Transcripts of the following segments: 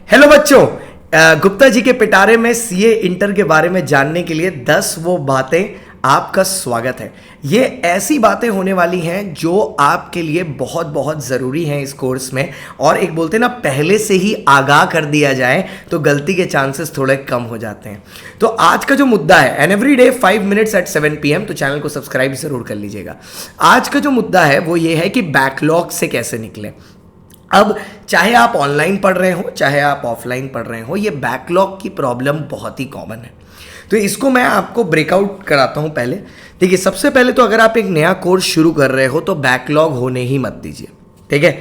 Hello बच्चों, गुप्ता जी के पिटारे में सीए इंटर के बारे में जानने के लिए 10 वो बातें आपका स्वागत है। ये ऐसी बातें होने वाली हैं जो आपके लिए बहुत बहुत ज़रूरी हैं इस कोर्स में, और एक बोलते ना पहले से ही आगाह कर दिया जाए तो गलती के चांसेस थोड़े कम हो जाते हैं। तो आज का जो मुद्दा है, and every day 5 minutes at 7 PM, तो चैनल को सब्सक्राइब ज़रूर कर लीजिएगा। आज का जो मुद्दा है वो ये है कि बैकलॉग से कैसे निकले। अब चाहे आप ऑनलाइन पढ़ रहे हो चाहे आप ऑफलाइन पढ़ रहे हो, ये बैकलॉग की प्रॉब्लम बहुत ही कॉमन है। तो इसको मैं आपको ब्रेकआउट कराता हूं। पहले देखिए, सबसे पहले तो अगर आप एक नया कोर्स शुरू कर रहे हो तो बैकलॉग होने ही मत दीजिए, ठीक है।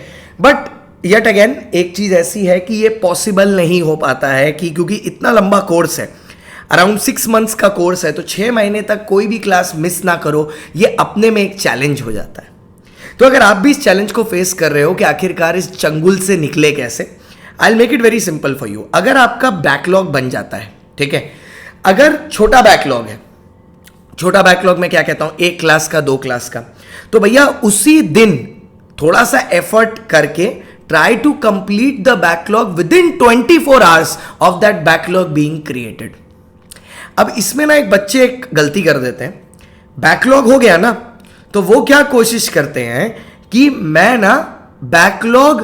बट येट अगेन एक चीज़ ऐसी है कि ये पॉसिबल नहीं हो पाता है कि क्योंकि इतना लंबा कोर्स है, अराउंड 6 मंथ्स का कोर्स है, तो 6 महीने तक कोई भी क्लास मिस ना करो, ये अपने में एक चैलेंज हो जाता है। तो अगर आप भी इस चैलेंज को फेस कर रहे हो कि आखिरकार इस चंगुल से निकले कैसे, I will make it very simple for you. अगर आपका बैकलॉग बन जाता है, ठीक है, अगर छोटा बैकलॉग है, छोटा बैकलॉग में क्या कहता हूं, 1 क्लास का 2 क्लास का, तो भैया उसी दिन थोड़ा सा एफर्ट करके try to complete the backlog within 24 hours of that backlog being created. अब इसमें ना एक बच्चे एक गलती कर देते हैं, बैकलॉग हो गया ना तो वो क्या कोशिश करते हैं कि मैं ना बैकलॉग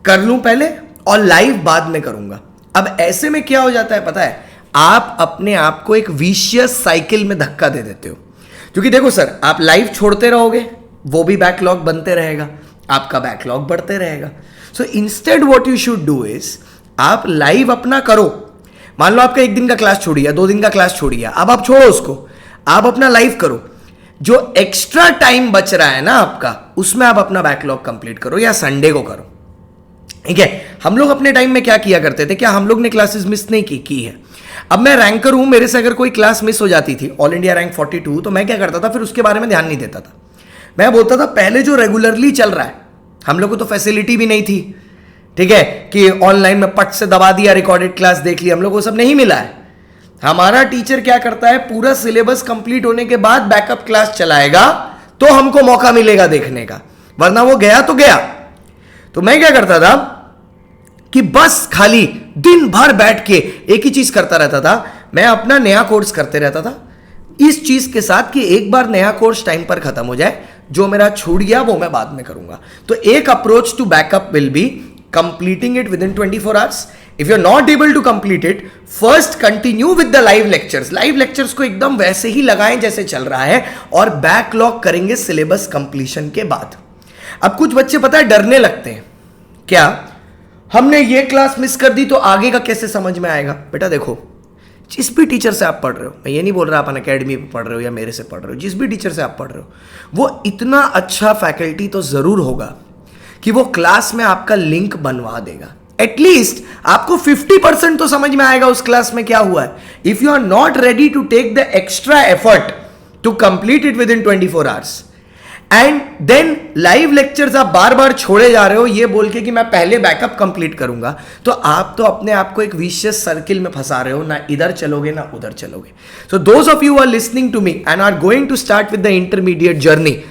कर लूं पहले और लाइव बाद में करूंगा। अब ऐसे में क्या हो जाता है पता है, आप अपने आप को एक विशियस साइकिल में धक्का दे देते हो। क्योंकि देखो सर, आप लाइव छोड़ते रहोगे, वो भी बैकलॉग बनते रहेगा, आपका बैकलॉग बढ़ते रहेगा। So instead what you should do is, आप लाइव अपना करो। मान लो आपका 1 दिन का क्लास छोड़ दिया, 2 दिन का क्लास छोड़ दिया, अब आप छोड़ो उसको, आप अपना लाइव करो। जो एक्स्ट्रा टाइम बच रहा है ना आपका, उसमें आप अपना बैकलॉग कंप्लीट करो, या संडे को करो, ठीक है। हम लोग अपने टाइम में क्या किया करते थे, क्या हम लोग ने क्लासेस मिस नहीं की है। अब मैं रैंकर हूं, मेरे से अगर कोई क्लास मिस हो जाती थी, ऑल इंडिया रैंक 42, तो मैं क्या करता था, फिर उसके बारे में ध्यान नहीं देता था। मैं बोलता था पहले जो रेगुलरली चल रहा है, हम लोग को तो फैसिलिटी भी नहीं थी, ठीक है, कि ऑनलाइन में पट से दबा दिया, रिकॉर्डेड क्लास देख लिया, हम लोग को सब नहीं मिला है। हमारा टीचर क्या करता है, पूरा सिलेबस कंप्लीट होने के बाद बैकअप क्लास चलाएगा तो हमको मौका मिलेगा देखने का, वरना वो गया तो गया। तो मैं क्या करता था कि बस खाली दिन भर बैठ के एक ही चीज करता रहता था, मैं अपना नया कोर्स करते रहता था इस चीज के साथ कि एक बार नया कोर्स टाइम पर खत्म हो जाए, जो मेरा छूट गया वो मैं बाद में करूंगा। तो एक approach to backup will be completing it within 24 hours. If you're not able to complete it, first continue with the live lectures. Live lectures को एकदम वैसे ही लगाएं जैसे चल रहा है, और बैकलॉग करेंगे सिलेबस कंप्लीशन के बाद। अब कुछ बच्चे पता है डरने लगते हैं, क्या हमने ये क्लास मिस कर दी तो आगे का कैसे समझ में आएगा। बेटा देखो, जिस भी टीचर से आप पढ़ रहे हो, मैं ये नहीं बोल रहा आप अनअकैडमी पे पढ़ रहे हो या मेरे से पढ़ रहे हो, जिस भी टीचर से आप पढ़ रहे हो, वो इतना अच्छा फैकल्टी तो जरूर होगा कि वो क्लास में आपका लिंक बनवा देगा। एटलीस्ट आपको 50% तो समझ में आएगा उस क्लास में क्या हुआ है। If you are not ready to take the extra effort to complete it within 24 hours, and then live lectures आप बार बार छोड़े जा रहे हो ये बोल के कि मैं पहले बैकअप कंप्लीट करूंगा, तो आप तो अपने आप को एक विशियस सर्किल में फंसा रहे हो, ना इधर चलोगे ना उधर चलोगे। So those of you are listening to me and are going to start with the intermediate journey,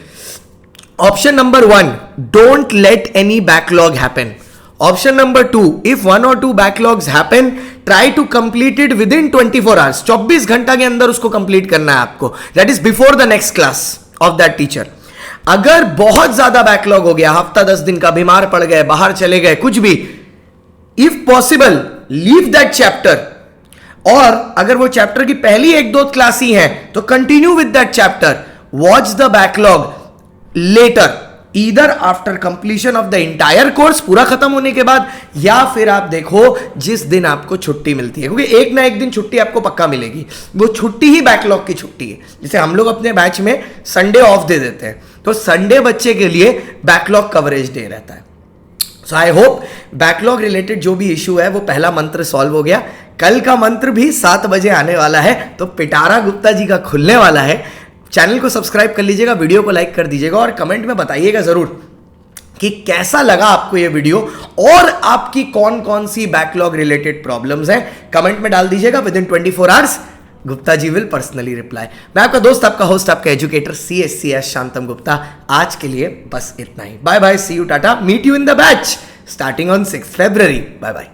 option number 1, don't let any backlog happen. Option number 2, if 1 or 2 backlogs happen, try to complete it within 24 hours. 24 घंटा के अंदर उसको complete करना है आपको, that is before the next class of that teacher. अगर बहुत ज्यादा बैकलॉग हो गया, हफ्ता 10 दिन का, बीमार पड़ गए, बाहर चले गए, कुछ भी, if possible leave that chapter. और अगर वो चैप्टर की पहली 1-2 क्लास ही है तो continue with that chapter, watch the backlog later, either after completion of the entire course, पूरा खत्म होने के बाद, या फिर आप देखो जिस दिन आपको छुट्टी मिलती है, क्योंकि एक ना एक दिन छुट्टी आपको पक्का मिलेगी, वो छुट्टी ही बैकलॉग की छुट्टी है। जैसे हम लोग अपने बैच में संडे ऑफ दे देते हैं, तो संडे बच्चे के लिए बैकलॉग कवरेज डे रहता है। सो आई होप बैकलॉग रिलेटेड जो भी इशू है वो पहला मंत्र सॉल्व हो गया। कल का मंत्र भी 7 बजे आने वाला है, तो पिटारा गुप्ता जी का खुलने वाला है। चैनल को सब्सक्राइब कर लीजिएगा, वीडियो को लाइक कर दीजिएगा, और कमेंट में बताइएगा जरूर कि कैसा लगा आपको ये वीडियो, और आपकी कौन कौन सी बैकलॉग रिलेटेड प्रॉब्लम्स हैं, कमेंट में डाल दीजिएगा। Within 24 hours Gupta ji will personally reply. मैं आपका दोस्त, आपका होस्ट, आपका एजुकेटर CSCS शांतम गुप्ता। आज के लिए बस इतना ही। Bye bye, see you, tata, meet you in the batch starting on 6 February। Bye bye.